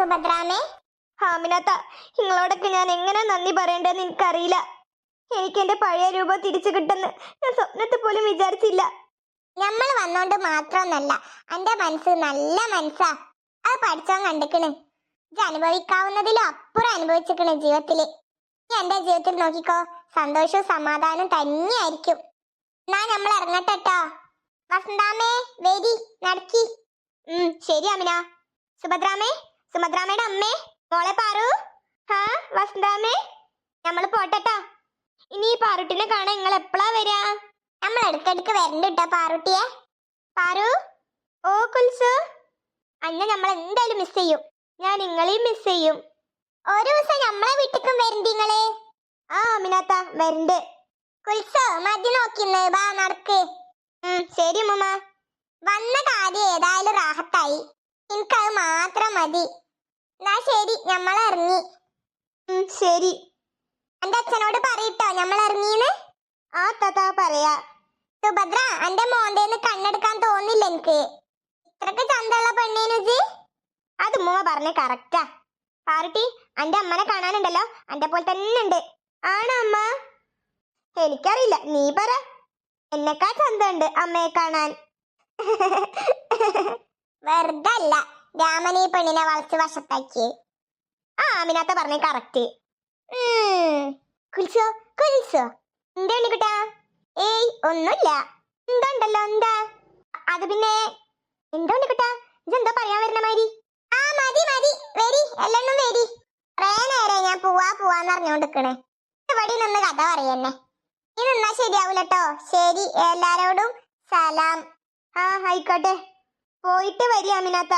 സുഭദ്രാമേ. ഹാമിനാത്ത, നിങ്ങളോടൊക്കെ ഞാൻ എങ്ങനെ നന്ദി പറയേണ്ടതെന്ന് എനിക്കറിയില്ല. എനിക്ക് എന്റെ പഴയ രൂപം തിരിച്ചു കിട്ടുന്നു ഞാൻ സ്വപ്നത്തിൽ പോലും വിചാരിച്ചില്ല. നമ്മൾ വന്നോണ്ട് മാത്രമൊന്നല്ല, എന്റെ മനസ്സ് നല്ല മനസ്സാ. അത് പഠിച്ചോൻ കണ്ടിക്കണ്. ഇത് അനുഭവിക്കാവുന്നതിലും അപ്പുറം അനുഭവിച്ചിക്കണ് ജീവിതത്തില്. നീ എന്റെ ജീവിതത്തിൽ നോക്കിക്കോ, സന്തോഷവും സമാധാനവും തന്നെയായിരിക്കും. എന്നാ നമ്മൾ ഇറങ്ങട്ടെട്ടോ. വസന്താമേ വരി, നടക്കി. ശരി അമിന. സുഭദ്രാമേ, സുഭദ്രാമയുടെ അമ്മേ, മോളെ പാറു. വസന്താമേ, നമ്മള് പോട്ടെട്ടോ. ഇനി ഈ പാറുട്ടിനെ കാണാൻ നിങ്ങൾ എപ്പോഴാ വരാ? നമ്മൾ ഇടയ്ക്കിടയ്ക്ക് വരണ്ടിട്ടോ പാറുട്ടിയെ. പാറു. ഓ കുൽസു, അന്നെ നമ്മൾ എന്തായാലും മിസ് ചെയ്യും. ഞാൻ നിങ്ങളെയും മിസ് ചെയ്യും. ഒരു ദിവസം നമ്മളെ വീട്ടിലേക്കും വരണ്ടി നിങ്ങള്. അമിനാത്ത വരണ്ട്. കുൽസോ മതി നോക്കിന്ന്, വാ നടക്ക്. ശരി അമ്മ. വന്ന കാര്യം ഏതായാലും റാഹത്തായി. എനിക്കത് മാത്രം മതി. എന്നാ ശരി, നമ്മൾ ഇറങ്ങി. ശരി. എന്റെ അച്ഛനോട് പറയിട്ടോ നമ്മൾ ഇറങ്ങിന്ന്. താത്താ പറയാ. സുഭദ്ര, എന്റെ മോന്തേന്ന് കണ്ണെടുക്കാൻ തോന്നില്ല എനിക്ക്. ഇത്രക്ക് ചന്തമുള്ള പെണ്ണേനുജി. അത് ഉമ്മ പറഞ്ഞ കറക്റ്റാ. പാറുട്ടി, എന്റെ അമ്മനെ കാണാനുണ്ടല്ലോ, എന്റെ പോലെ തന്നെ ഉണ്ട്. ആണോ അമ്മ? എനിക്കറിയില്ല, നീ പറ. എന്നെക്കാ ചന്തമുണ്ട് അമ്മയെ കാണാൻ. വെറുതെ അല്ല രാമൻ ഈ പെണ്ണിനെ വളച്ച് വശത്താക്കി. അമിനാത്ത പറഞ്ഞ കറക്റ്റ്. കുൽസോ കുൽസോ, എന്താ ഉണ്ണിക്കുട്ടാ? ഏയ് ഒന്നുമില്ല. എന്താ ഉണ്ടല്ലോ, എന്താ? അത് പിന്നെ എന്താ ഉണ്ണിക്കുട്ടാ, ഇതെന്താ പറയാൻ വരുന്ന മാതിരി? മതി മതി, വരി എല്ലെണ്ണം വരി. കുറേ നേരെ ഞാൻ പോവാന്ന് അറിഞ്ഞോണ്ടിരിക്കണേ. ഇവിടെ നിന്ന് കഥ പറയന്നെ. നീ നിന്നാ ശരിയാവൂലട്ടോ. ശരി, എല്ലാരോടും സലാം. ആയിക്കോട്ടെ. പോയിട്ട് വരി അമിനാത്ത.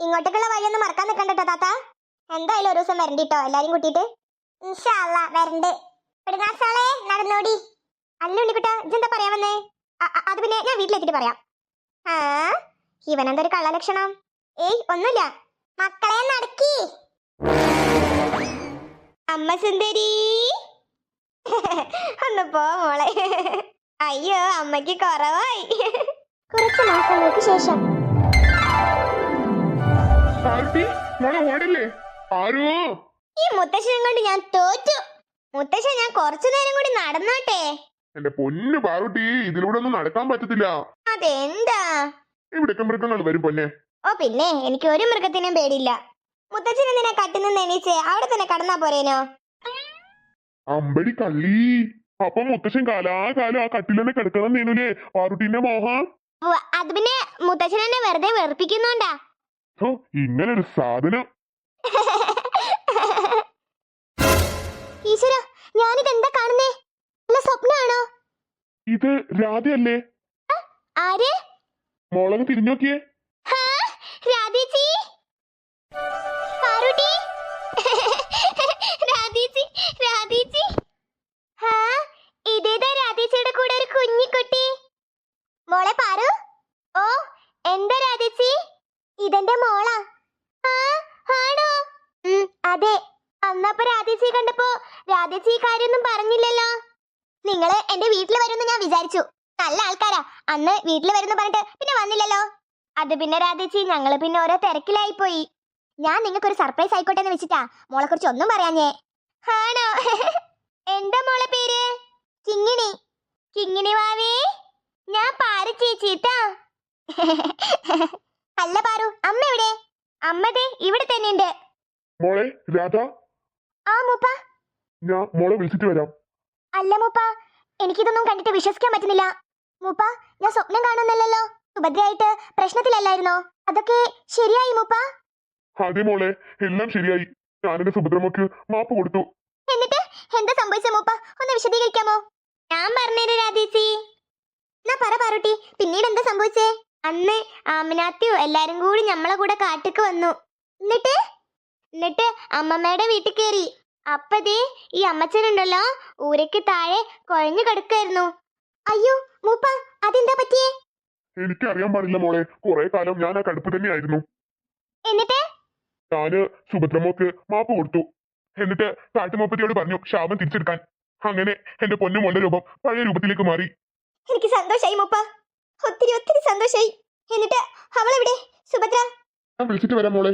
ഇങ്ങോട്ടേക്കുള്ള വഴിയൊന്നും മറക്കാൻ നിൽക്കണ്ടോ താത്ത. എന്തായാലും ഒരു ദിവസം വരണ്ടിട്ടോ, എല്ലാരും കൂട്ടിയിട്ട്. ഇൻഷാ അല്ലാ വരണ്ട്. പിടുങ്ങാസാളെ നടന്നോടി. അല്ല ഉണ്ണിക്കുട്ടാ, ഇതെന്താ പറയാൻ വന്നേ? അത് പിന്നെ ഞാൻ വീട്ടിലെത്തിയിട്ട് പറയാം. ഇവനെന്തൊരു കള്ളലക്ഷണം. ഏയ് ഒന്നുമില്ല. മക്കളെ നടക്കി. അമ്മ സുന്ദരി. ഒന്ന് പോ മോളെ. അയ്യോ, അമ്മയ്ക്ക് കുറവായി. കുറച്ച് മാസങ്ങൾക്ക് ശേഷം ഈ മുത്തശ്ശനെ കൊണ്ട് ഞാൻ തോറ്റു. മുത്തശ്ശൻ, ഞാൻ കുറച്ചു നേരം കൂടി നടന്നോട്ടെ. എന്റെ പൊന്നു പാറുട്ടി, ഇതിലൂടെ ഒന്നും നടക്കാൻ പറ്റത്തില്ല. അതെന്താ? ഇവിടേക്ക് മൃഗങ്ങൾ വരും പൊന്നെ. പിന്നെ എനിക്ക് ഒരു മൃഗത്തിനും പേടിയില്ല. മുത്തച്ഛൻ എന്തിനാ കട്ടിൽ നിന്ന് എണീച്ചേ? അവിടെ തന്നെ കടന്നാ പോരേനോ? അമ്പടി കള്ളി. അപ്പൊ മുത്തശ്ശൻ കാലാകാലം ആ കട്ടിൽ തന്നെ കിടക്കണം നേനൂലേ പാറുട്ടീന്റെ മോഹം. അത് പിന്നെ മുത്തച്ഛൻ എന്നെ വെറുതെ വെറുപ്പിക്കുന്നുണ്ടാ. ഇങ്ങനൊരു സാധനം. ഈശ്വര, ഞാനിതെന്താ കാണുന്നേ? അല്ല, സ്വപ്നാണോ? ഇത് രാധയല്ലേ? ആര്? മോളങ്ങ് തിരിഞ്ഞോക്കിയേ. രാധേച്ചി. പാറുട്ടി. രാധേച്ചി, രാധേച്ചി. ഇതേതാ രാധേച്ചിയുടെ കൂടെ ഒരു കുഞ്ഞിക്കുട്ടി? മോളെ പാറു. ഓ, എന്താ രാധേച്ചി? ഇതെന്റെ മോളാ. ആണോ? അതെ. അന്നപ്പോ രാധേച്ചിയെ കണ്ടപ്പോ രാധേച്ചി ഈ കാര്യമൊന്നും പറഞ്ഞില്ലല്ലോ. നിങ്ങള് എന്റെ വീട്ടിൽ വരുമെന്ന് ഞാൻ വിചാരിച്ചു. നല്ല ആൾക്കാരാ. അന്ന് വീട്ടിൽ വരുന്നു പറഞ്ഞിട്ട് പിന്നെ വന്നില്ലല്ലോ. അത് പിന്നെ രാധേച്ചി, ഞങ്ങള് പിന്നെ ഓരോ തിരക്കിലായി പോയി. ഞാൻ നിങ്ങൾക്കൊരു സർപ്രൈസ് ആയിക്കോട്ടെ എന്ന് വെച്ചിട്ടാ മോളെ കുറിച്ച് ഒന്നും പറയാഞ്ഞേ. ആണോ? എന്താ മോളെ പേര്? കിങ്ങിണി. കിങ്ങിണി വാവേ, ഞാൻ പാറു ചേച്ചിട്ടാ. അല്ല പാറു, അമ്മ എവിടെ? അമ്മതേ ഇവിടെ തന്നെ ഉണ്ട്. മോളെ രാധ. മൂപ്പ. ഞാൻ മോളെ വിളിച്ചിട്ട് വരാം. അല്ല മൂപ്പ, എനിക്കിതൊന്നും കണ്ടിട്ട് വിശ്വസിക്കാൻ പറ്റുന്നില്ല. മൂപ്പ, ഞാൻ സ്വപ്നം കാണുന്നില്ലല്ലോ. സുഭദ്രയായിട്ട് പ്രശ്നത്തിലല്ലായിരുന്നോ? അതൊക്കെ ശരിയായി മൂപ്പ? അതെ മോളെ, എല്ലാം ശരിയായി. ഞാനെന്റെ സുഭദ്രമ്മക്ക് മാപ്പ് കൊടുത്തു. എന്നിട്ട് എന്താ സംഭവിച്ച മൂപ്പ? ഒന്ന് വിശദീകരിക്കാമോ? ഞാൻ പറഞ്ഞേര് രാധേച്ചി. എന്നാ പറ പാറുട്ടി, പിന്നീട് എന്താ സംഭവിച്ചേ? അന്ന് ആമിനാത്തിയോ എല്ലാരും കൂടി നമ്മളെ കൂടെ കാട്ടിക്ക് വന്നു. എന്നിട്ട് അമ്മമ്മയുടെ വീട്ടിൽ കയറി. അപ്പതേ ഈ അമ്മച്ചനുണ്ടല്ലോ, ഊരയ്ക്ക് താഴെ കുഴഞ്ഞു കിടക്കായിരുന്നു. അയ്യോ മൂപ്പ, അതെന്താ പറ്റിയേ? എനിക്കറിയാൻ പാടില്ല മോളെ. കുറെ കാലം ഞാൻ ആ കടുപ്പ് തന്നെയായിരുന്നു. എന്നിട്ട് ഞാന് സുഭദ്രമ്മക്ക് മാപ്പ് കൊടുത്തു. എന്നിട്ട് കാട്ടുമൂപ്പത്തിയോട് പറഞ്ഞു ശാപം തിരിച്ചെടുക്കാൻ. അങ്ങനെ എന്റെ പൊന്നുമോളുടെ രൂപം പഴയ രൂപത്തിലേക്ക് മാറി. എനിക്ക് സന്തോഷായി മൂപ്പ, ഒത്തിരി ഒത്തിരി സന്തോഷായി. എന്നിട്ട് അവളെവിടെ? സുഭദ്ര. ഞാൻ വിളിച്ചിട്ട് വരാം മോളെ.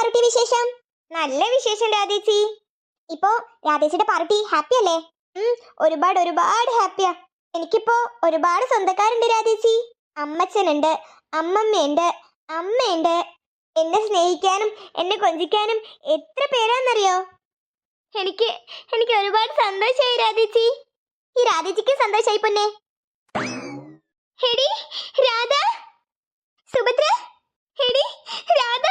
പാറുട്ടി വിശേഷം? നല്ല വിശേഷം രാധേച്ചി. ഇപ്പോ രാധേച്ചിയുടെ പാറുട്ടി ഹാപ്പി അല്ലേ? ഒരുപാട് ഒരുപാട് ഹാപ്പിയാ. എനിക്കിപ്പോ ഒരുപാട് സ്വന്തക്കാരുണ്ട് രാധേച്ചി. അമ്മച്ചനുണ്ട്, അമ്മമ്മയുണ്ട്, അമ്മയുണ്ട്. എന്നെ സ്നേഹിക്കാനും എന്നെ കൊഞ്ചിക്കാനും എത്ര പേരാന്നറിയോ? എനിക്ക് എനിക്ക് ഒരുപാട് സന്തോഷമായി രാധേച്ചി. ഈ രാധേച്ചിക്ക് സന്തോഷമായി പൊന്നെ. എടി രാധ, സുഭദ്ര, എടി രാധ.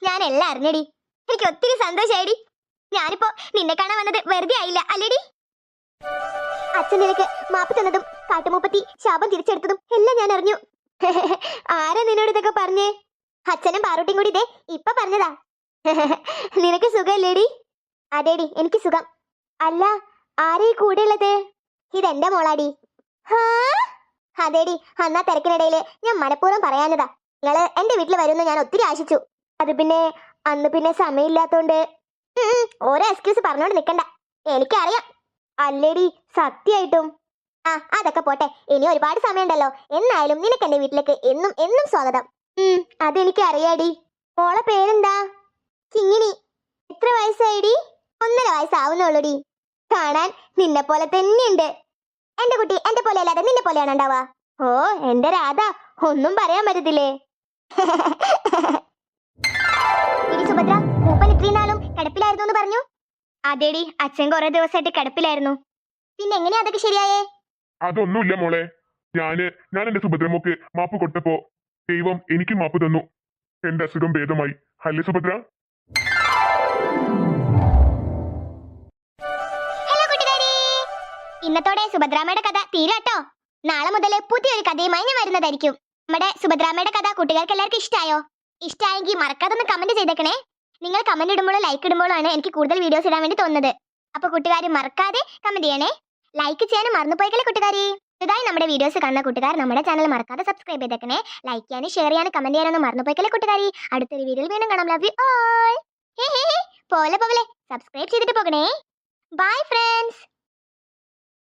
ഞാൻ എല്ലാം അറിഞ്ഞടി. എനിക്ക് ഒത്തിരി സന്തോഷായിടി. ഞാനിപ്പോ നിന്നെ കാണാൻ വന്നത് വെറുതെ ആയില്ല അല്ലേടി? അച്ഛൻ നിനക്ക് മാപ്പ് തന്നതും കാട്ടുമൂപ്പത്തി ശാപം തിരിച്ചെടുത്തതും എല്ലാം ഞാൻ അറിഞ്ഞു. ആരാ നിന്നോട് ഇതൊക്കെ പറഞ്ഞേ? അച്ഛനും പാറൂട്ടിയും കൂടി ഇതേ ഇപ്പൊ പറഞ്ഞതാ. നിനക്ക് സുഖല്ലേടി? അതേടി എനിക്ക് സുഖം. അല്ല, ആരെ കൂടെ ഉള്ളത്? ഇതെന്റെ മോളാടി. അതേടി, അന്നാ തിരക്കിനിടയില് ഞാൻ മനഃപൂർവ്വം പറയാഞ്ഞതാ. നിങ്ങള് എന്റെ വീട്ടിൽ വരുമെന്ന് ഞാൻ ഒത്തിരി ആശിച്ചു. അത് പിന്നെ അന്ന് പിന്നെ സമയമില്ലാത്തോണ്ട് ഓരോ എക്സ്ക്യൂസ് പറഞ്ഞോണ്ട് നിക്കണ്ട. എനിക്കറിയാം. അല്ലേടി സത്യായിട്ടും. ആ അതൊക്കെ പോട്ടെ, ഇനി ഒരുപാട് സമയമുണ്ടല്ലോ. എന്നായാലും നിനക്ക് എന്റെ വീട്ടിലേക്ക് എന്നും എന്നും സ്വാഗതം. അതെനിക്ക് അറിയാടി. മോളെ പേരെന്താ? കിങ്ങിണി. എത്ര വയസ്സായിടി? 1.5 വയസ്സാവുന്നുള്ളൂടി. കാണാൻ നിന്നെ പോലെ തന്നെയുണ്ട്. എന്റെ കുട്ടി എന്റെ പോലെ അല്ലാതെ നിന്നെ പോലെയാണ് ഉണ്ടാവുക. ഓ എന്റെ രാധ, ഒന്നും പറയാൻ പറ്റത്തില്ലേ? ഇനി സുഭദ്ര, മൂപ്പൻ ഇത്രയും നാളും കിടപ്പിലായിരുന്നു എന്ന് പറഞ്ഞു. അതേടി, അച്ഛൻ കുറെ ദിവസമായിട്ട് കിടപ്പിലായിരുന്നു. പിന്നെ എങ്ങനെയാ അതൊക്കെ ശരിയായേ? അതൊന്നുമില്ല മോളെ. ഞാൻ എന്റെ സുഭദ്രമോക്ക് മാപ്പ് കൊടുത്തപ്പോ ദൈവം എനിക്ക് മാപ്പ് തന്നു. എന്റെ അസുഖം ഭേദമായി. അല്ലേ സുഭദ്ര? ഹലോ കൂട്ടുകാരി, ഇന്നത്തോടെ സുഭദ്രാമ്മയുടെ കഥ തീരാട്ടോ. നാളെ മുതൽ പുതിയൊരു കഥയുമായി ഞാൻ വരുന്നതായിരിക്കും. നമ്മുടെ സുഭദ്രാമ്മയുടെ കഥ കൂട്ടുകാർക്ക് എല്ലാവർക്കും ഇഷ്ടമായോ? ഇഷ്ടമായെങ്കിൽ മറക്കാതെ ഒന്ന് കമന്റ് ചെയ്തേക്കണേ. നിങ്ങൾ കമന്റ് ഇടുമ്പോഴോ ലൈക്ക് ഇടുമ്പോഴോ ആണ് എനിക്ക് കൂടുതൽ വീഡിയോസ് ഇടാൻ വേണ്ടി തോന്നുന്നത്. അപ്പൊ കൂട്ടുകാർ മറക്കാതെ കമന്റ് ചെയ്യണേ. ലൈക്ക് ചെയ്യാനും മറന്നുപോയിക്കല്ലേ കൂട്ടുകാരി. ഇതായി നമ്മുടെ വീഡിയോസ് കാണുന്ന കൂട്ടുകാർ നമ്മുടെ ചാനൽ മറക്കാതെ സബ്സ്ക്രൈബ് ചെയ്തേക്കണേ. ലൈക്ക് ചെയ്യാനും ഷെയർ ചെയ്യാനും കമന്റ് ചെയ്യാനൊന്നും മറന്നുപോയിക്കല്ലേ കൂട്ടുകാരി. അടുത്തൊരു വീഡിയോയിൽ വീണ്ടും കാണാം. Love you all. പോലെ സബ്സ്ക്രൈബ് ചെയ്തിട്ട് പോകണേ. Bye friends.